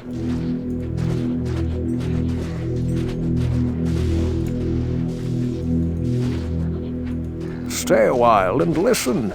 Stay a while and listen.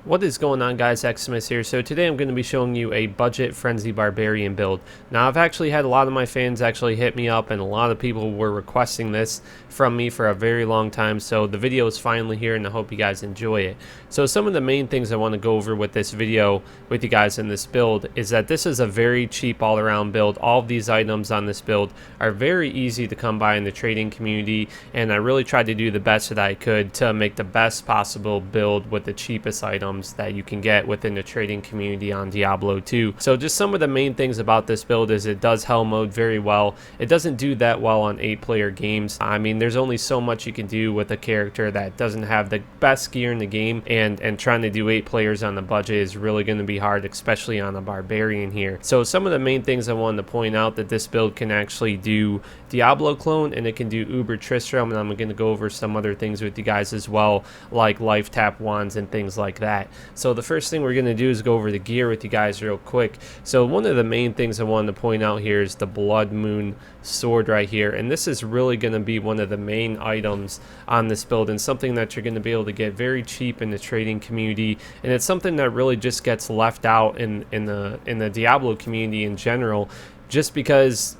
What is going on, guys? Xmas here. So today I'm going to be showing you a budget Frenzy Barbarian build. Now, I've actually had a lot of my fans actually hit me up, and a lot of people were requesting this from me for a very long time, so the video is finally here and I hope you guys enjoy it. So some of the main things I want to go over with this video with you guys in this build is that this is a very cheap all-around build. All of these items on this build are very easy to come by in the trading community, and I really tried to do the best that I could to make the best possible build with the cheapest items that you can get within the trading community on Diablo 2. So just some of the main things about this build is it does hell mode very well. It doesn't do that well on 8-player games. I mean, there's only so much you can do with a character that doesn't have the best gear in the game, and trying to do 8 players on the budget is really going to be hard, especially on a Barbarian here. So some of the main things I wanted to point out that this build can actually do Diablo clone, and it can do Uber Tristram, and I'm going to go over some other things with you guys as well, like life tap wands and things like that. So the first thing we're going to do is go over the gear with you guys real quick. So one of the main things I wanted to point out here is the Blood Moon sword right here, and this is really going to be one of the main items on this build, and something that you're going to be able to get very cheap in the trading community, and it's something that really just gets left out in the Diablo community in general, just because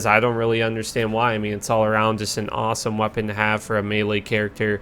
I don't really understand why. I mean, it's all around just an awesome weapon to have for a melee character.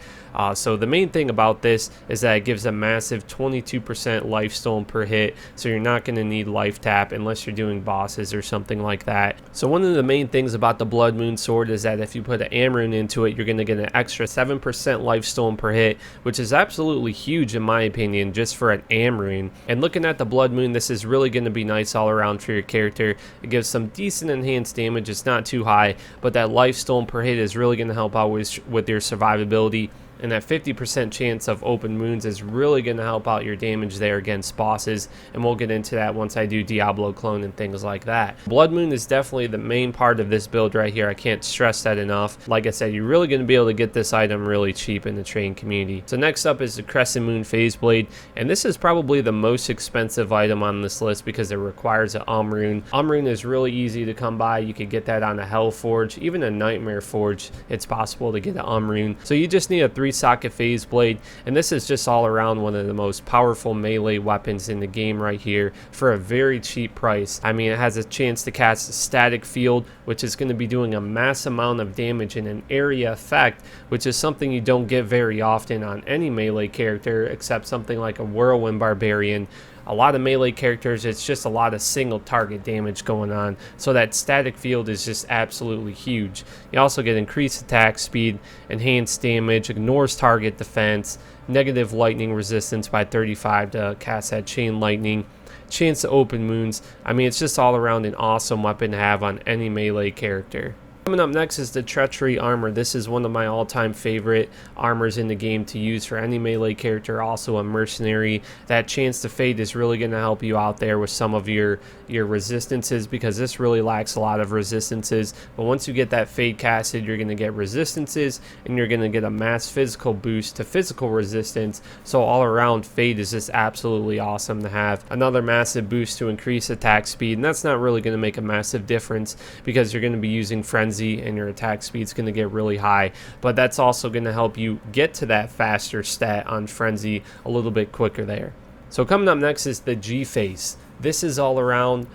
So the main thing about this is that it gives a massive 22% life stolen per hit, so you're not going to need life tap unless you're doing bosses or something like that. So one of the main things about the Blood Moon sword is that if you put an Amrune into it, you're going to get an extra 7% life stolen per hit, which is absolutely huge in my opinion, just for an Amrune. And looking at the Blood Moon, this is really going to be nice all around for your character. It gives some decent enhanced damage. It's not too high, but that life stolen per hit is really going to help out with your survivability. And that 50% chance of open wounds is really going to help out your damage there against bosses, and we'll get into that once I do Diablo clone and things like that. Blood Moon is definitely the main part of this build right here. I can't stress that enough. Like I said, you're really going to be able to get this item really cheap in the trading community. So next up is the Crescent Moon Phase Blade, and this is probably the most expensive item on this list because it requires an Umrune. Umrune is really easy to come by. You could get that on a Hell Forge, even a Nightmare Forge. It's possible to get an Umrune. So you just need a 3-socket phase blade, and this is just all around one of the most powerful melee weapons in the game right here for a very cheap price. I mean, it has a chance to cast a static field, which is going to be doing a mass amount of damage in an area effect, which is something you don't get very often on any melee character except something like a Whirlwind Barbarian. A lot of melee characters, it's just a lot of single target damage going on, so that static field is just absolutely huge. You also get increased attack speed, enhanced damage, ignores target defense, negative lightning resistance by 35 to cast that chain lightning, chance to open wounds. I mean, it's just all around an awesome weapon to have on any melee character. Coming up next is the Treachery Armor. This is one of my all-time favorite armors in the game to use for any melee character, also a mercenary. That chance to fade is really going to help you out there with some of your resistances, because this really lacks a lot of resistances. But once you get that fade casted, you're going to get resistances, and you're going to get a mass physical boost to physical resistance. So all around, fade is just absolutely awesome to have. Another massive boost to increase attack speed, and that's not really going to make a massive difference because you're going to be using Frenzy and your attack speed's going to get really high, but that's also going to help you get to that faster stat on Frenzy a little bit quicker there. So coming up next is the G-Face. This is all around,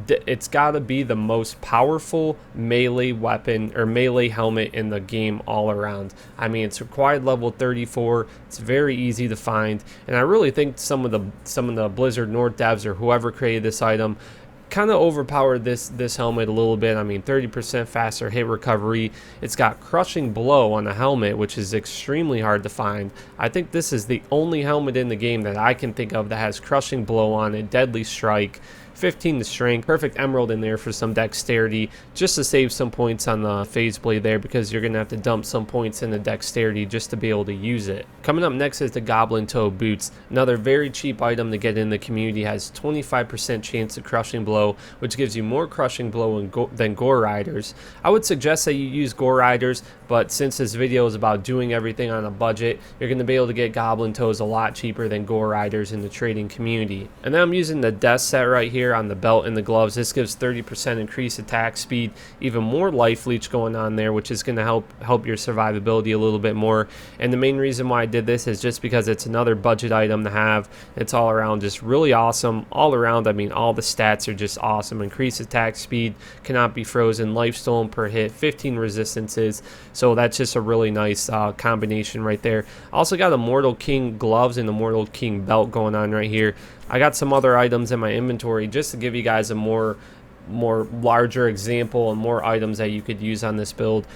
it's got to be the most powerful melee weapon or melee helmet in the game all around. I mean, it's required level 34. It's very easy to find, and I really think some of the Blizzard North devs or whoever created this item kind of overpowered this helmet a little bit. I mean, 30% faster hit recovery. It's got Crushing Blow on the helmet, which is extremely hard to find. I think this is the only helmet in the game that I can think of that has Crushing Blow on it, Deadly Strike, 15 to strength, perfect emerald in there for some dexterity, just to save some points on the phase blade there, because you're gonna have to dump some points in the dexterity just to be able to use it. Coming up next is the Goblin Toe Boots. Another very cheap item to get in the community. Has 25% chance of Crushing Blow, which gives you more Crushing Blow than Gore Riders. I would suggest that you use Gore Riders, but since this video is about doing everything on a budget, you're going to be able to get Goblin Toes a lot cheaper than Gore Riders in the trading community. And then I'm using the Death set right here. here on the belt and the gloves. This gives 30% increased attack speed, even more life leech going on there, which is going to help your survivability a little bit more. And the main reason why I did this is just because it's another budget item to have. It's all around just really awesome. All around, I mean, all the stats are just awesome. Increased attack speed, cannot be frozen, life stolen per hit, 15 resistances. So that's just a really nice combination right there. Also got a Mortal King gloves and a Mortal King belt going on right here. I got some other items in my inventory just to give you guys a more larger example and more items that you could use on this build.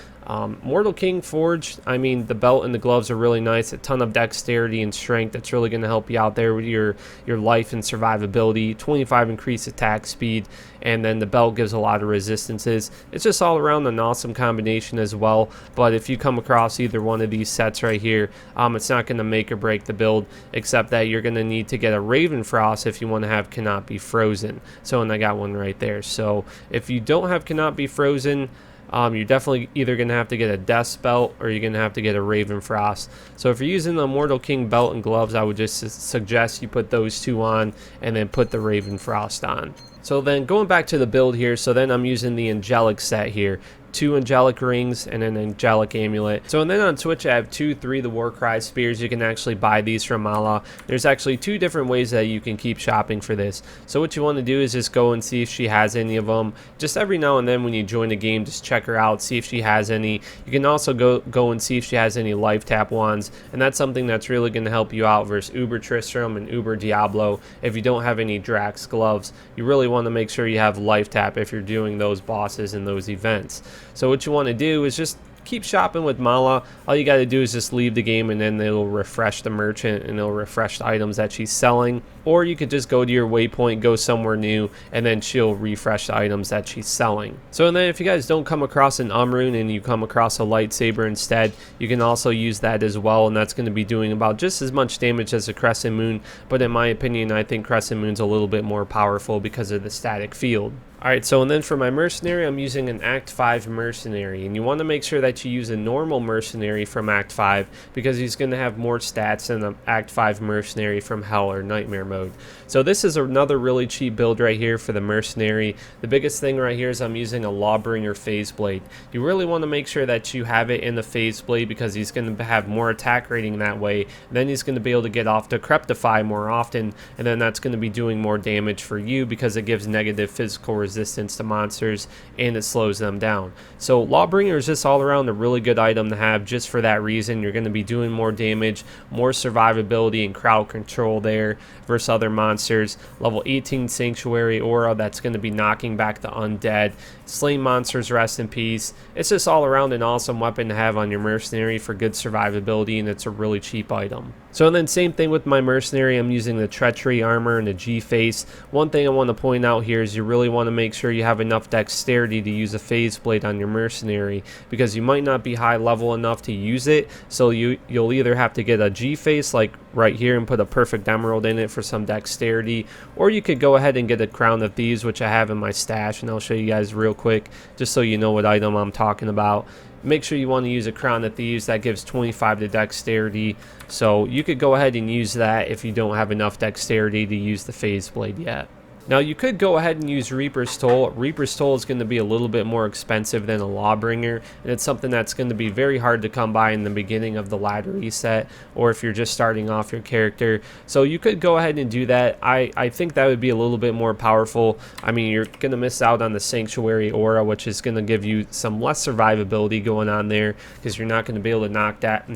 Mortal King Forged, I mean, the belt and the gloves are really nice. A ton of dexterity and strength that's really going to help you out there with your life and survivability. 25 increased attack speed, and then the belt gives a lot of resistances. It's just all around an awesome combination as well. But if you come across either one of these sets right here, it's not going to make or break the build, except that you're going to need to get a Raven Frost if you want to have Cannot Be Frozen. So, and I got one right there. So if you don't have Cannot Be Frozen, you're definitely either going to have to get a Death Belt or you're going to have to get a Raven Frost. So if you're using the Mortal King belt and gloves, I would just suggest you put those two on and then put the Raven Frost on. So then going back to the build here, so then I'm using the Angelic set here. 2 Angelic Rings and an Angelic Amulet. So and then on Twitch I have 3 the Warcry Spears. You can actually buy these from Mala. There's actually 2 different ways that you can keep shopping for this. So what you want to do is just go and see if she has any of them. Just every now and then when you join the game, just check her out, see if she has any. You can also go and see if she has any life tap wands, and that's something that's really going to help you out versus Uber Tristram and Uber Diablo. If you don't have any Drax gloves, you really want to make sure you have life tap if you're doing those bosses and those events. So what you want to do is just keep shopping with Mala. All you got to do is just leave the game and then it'll refresh the merchant and it'll refresh the items that she's selling. Or you could just go to your waypoint, go somewhere new, and then she'll refresh the items that she's selling. So and then if you guys don't come across an Umrune and you come across a lightsaber instead, you can also use that as well, and that's going to be doing about just as much damage as a Crescent Moon. But in my opinion, I think Crescent Moon's a little bit more powerful because of the static field. Alright, so and then for my Mercenary, I'm using an Act 5 Mercenary, and you want to make sure that you use a normal Mercenary from Act 5 because he's going to have more stats than the Act 5 Mercenary from Hell or Nightmare mode. So this is another really cheap build right here for the Mercenary. The biggest thing right here is I'm using a Lawbringer Phase Blade. You really want to make sure that you have it in the Phase Blade because he's going to have more attack rating that way. And then he's going to be able to get off Decrepify more often, and then that's going to be doing more damage for you because it gives negative physical resistance to monsters and it slows them down. So Lawbringer is just all around a really good item to have just for that reason. You're going to be doing more damage, more survivability and crowd control there versus other monsters. Level 18 Sanctuary Aura, that's going to be knocking back the undead. Slain monsters rest in peace. It's just all around an awesome weapon to have on your Mercenary for good survivability, and it's a really cheap item. So and then same thing with my Mercenary, I'm using the Treachery Armor and the G-Face. One thing I want to point out here is you really want to make sure you have enough dexterity to use a Phase Blade on your Mercenary because you might not be high level enough to use it, so you'll either have to get a G-Face like right here and put a Perfect Emerald in it for some dexterity, or you could go ahead and get a Crown of Thieves, which I have in my stash, and I'll show you guys real quick just so you know what item I'm talking about. Make sure you want to use a Crown of Thieves. That gives 25 to dexterity, so you could go ahead and use that if you don't have enough dexterity to use the Phase Blade yet. Now you could go ahead and use Reaper's Toll. Reaper's Toll is going to be a little bit more expensive than a Lawbringer, and it's something that's going to be very hard to come by in the beginning of the ladder reset, or if you're just starting off your character. So you could go ahead and do that. I think that would be a little bit more powerful. I mean, you're going to miss out on the Sanctuary Aura, which is going to give you some less survivability going on there, because you're not going to be able to knock back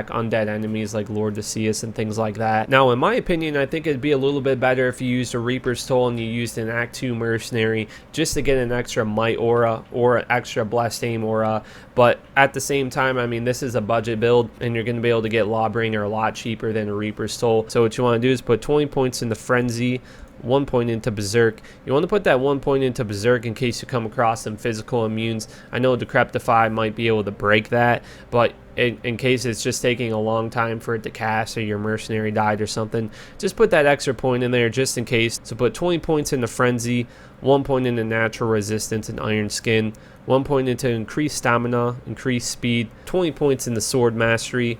undead enemies like Lord Decius and things like that. Now, in my opinion, I think it'd be a little bit better if you used a Reaper's Toll and you used an Act 2 Mercenary just to get an extra Might Aura or an extra Blessed Aim Aura. But at the same time, I mean, this is a budget build and you're going to be able to get Lawbringer a lot cheaper than a Reaper's Toll. So what you want to do is put 20 points into Frenzy, 1 point into Berserk. You want to put that 1 point into Berserk in case you come across some physical immunes. I know Decrepify might be able to break that, but in case it's just taking a long time for it to cast or your Mercenary died or something, just put that extra point in there just in case. So put 20 points into Frenzy, 1 point into Natural Resistance and Iron Skin, 1 point into Increased Stamina, Increased Speed, 20 points in the Sword Mastery,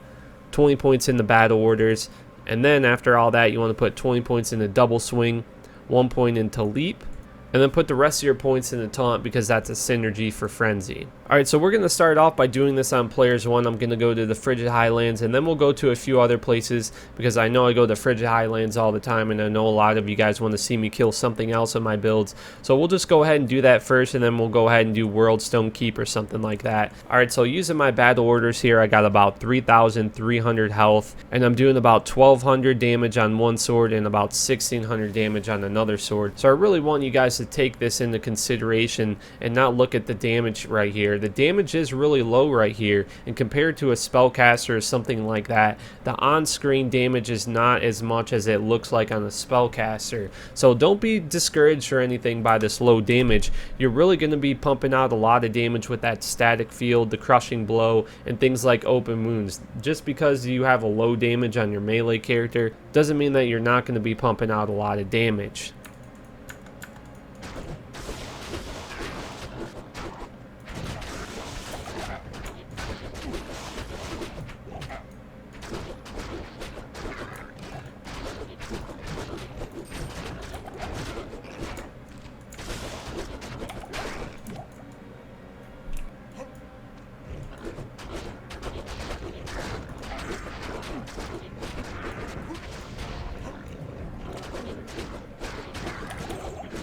20 points in the Battle Orders, and then after all that you want to put 20 points in the Double Swing, 1 point into leap, and then put the rest of your points into taunt because that's a synergy for frenzy. Alright, so we're going to start off by doing this on players 1. I'm going to go to the Frigid Highlands, and then we'll go to a few other places because I know I go to Frigid Highlands all the time, and I know a lot of you guys want to see me kill something else in my builds. So we'll just go ahead and do that first, and then we'll go ahead and do Worldstone Keep or something like that. Alright, so using my battle orders here, I got about 3,300 health, and I'm doing about 1,200 damage on one sword and about 1,600 damage on another sword. So I really want you guys to take this into consideration and not look at the damage right here. The damage is really low right here, and compared to a spellcaster or something like that, the on-screen damage is not as much as it looks like on a spellcaster. So don't be discouraged or anything by this low damage. You're really going to be pumping out a lot of damage with that static field, the crushing blow, and things like open wounds. Just because you have a low damage on your melee character doesn't mean that you're not going to be pumping out a lot of damage.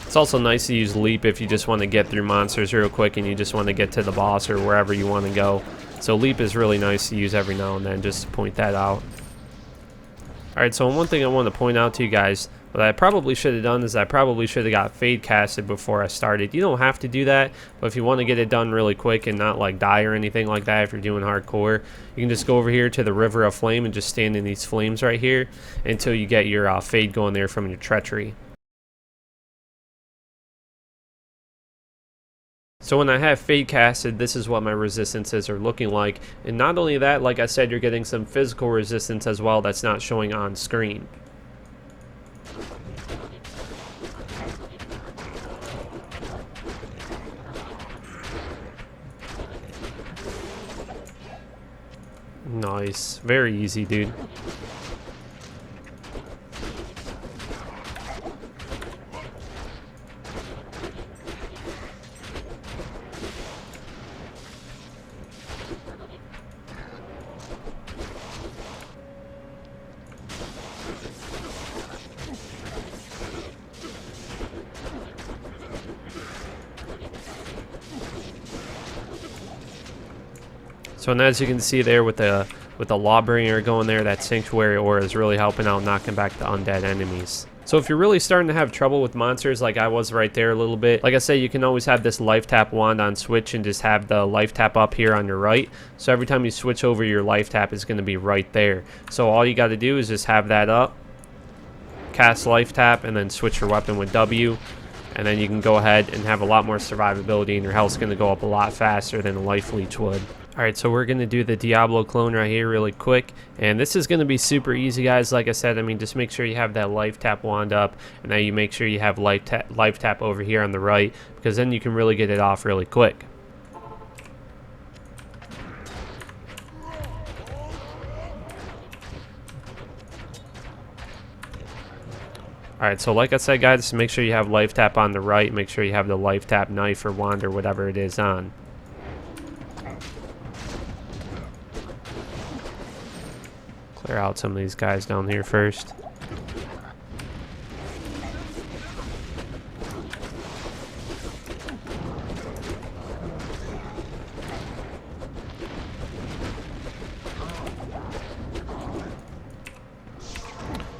It's also nice to use leap if you just want to get through monsters real quick and you just want to get to the boss or wherever you want to go. So leap is really nice to use every now and then, just to point that out. Alright, so one thing I want to point out to you guys, what I probably should have done is I probably should have got fade casted before I started. You don't have to do that, but if you want to get it done really quick and not like die or anything like that, if you're doing hardcore, you can just go over here to the River of Flame and just stand in these flames right here until you get your fade going there from your treachery. So when I have fade casted, this is what my resistances are looking like. And not only that, like I said, you're getting some physical resistance as well that's not showing on screen. Nice. Very easy, dude. So and as you can see there with the Lawbringer going there, that Sanctuary Aura is really helping out knocking back the undead enemies. So if you're really starting to have trouble with monsters like I was right there a little bit, like I say, you can always have this life tap wand on switch and just have the life tap up here on your right. So every time you switch over, your life tap is going to be right there. So all you got to do is just have that up, cast life tap, and then switch your weapon with W. And then you can go ahead and have a lot more survivability, and your health's going to go up a lot faster than a life leech would. Alright, so we're going to do the Diablo clone right here really quick, and this is going to be super easy, guys. Like I said, I mean, just make sure you have that life tap wand up, and now you make sure you have life tap over here on the right, because then you can really get it off really quick. Alright, so like I said, guys, make sure you have life tap on the right, make sure you have the life tap knife or wand or whatever it is on. Clear out some of these guys down here first.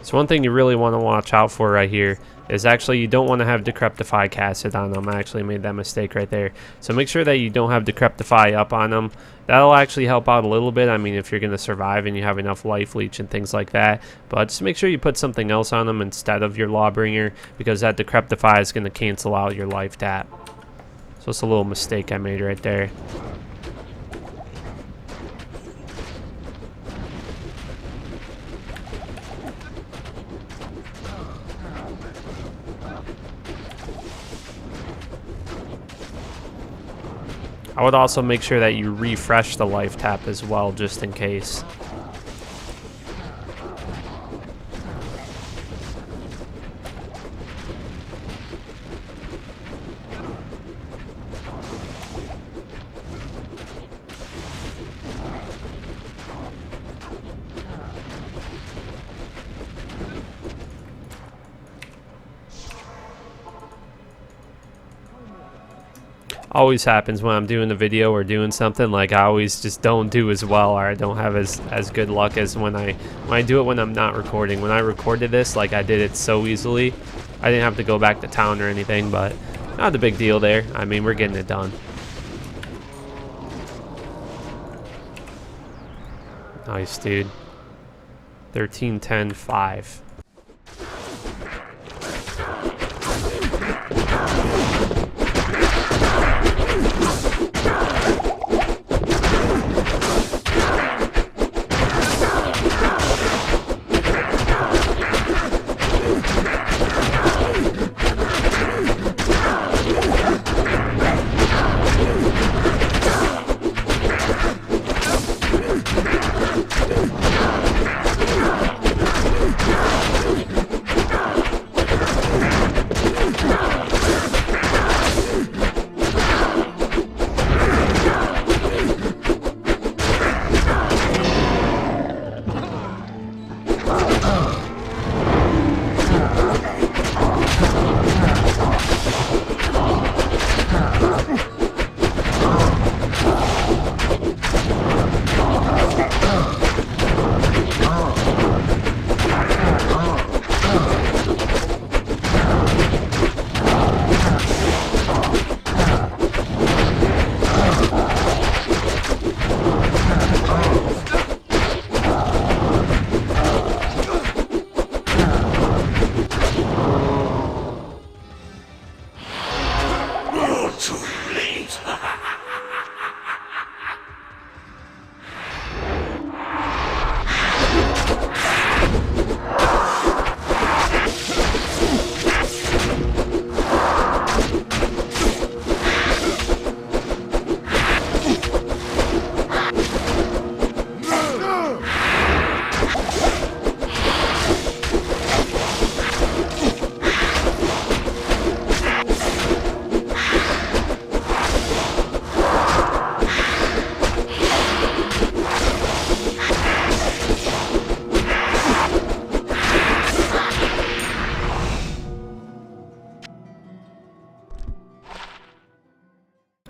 So one thing you really want to watch out for right here is actually you don't want to have Decrepify casted on them. I actually made that mistake right there. So make sure that you don't have Decrepify up on them. That'll actually help out a little bit. I mean, if you're going to survive and you have enough life leech and things like that. But just make sure you put something else on them instead of your Lawbringer, because that Decrepify is going to cancel out your life tap. So it's a little mistake I made right there. I would also make sure that you refresh the life tap as well, just in case. always happens when I'm doing a video or doing something. Like, I always just don't do as well, or I don't have as good luck as when I do it when I'm not recording. When I recorded this, like, I did it so easily. I didn't have to go back to town or anything, but not a big deal there. I mean, we're getting it done. Nice, dude. 13, 10, 5.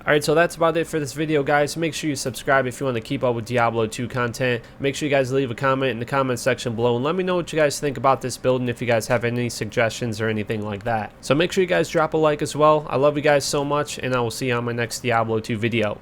Alright, so that's about it for this video, guys. Make sure you subscribe if you want to keep up with Diablo 2 content. Make sure you guys leave a comment in the comment section below and let me know what you guys think about this build and if you guys have any suggestions or anything like that. So make sure you guys drop a like as well. I love you guys so much, and I will see you on my next Diablo 2 video.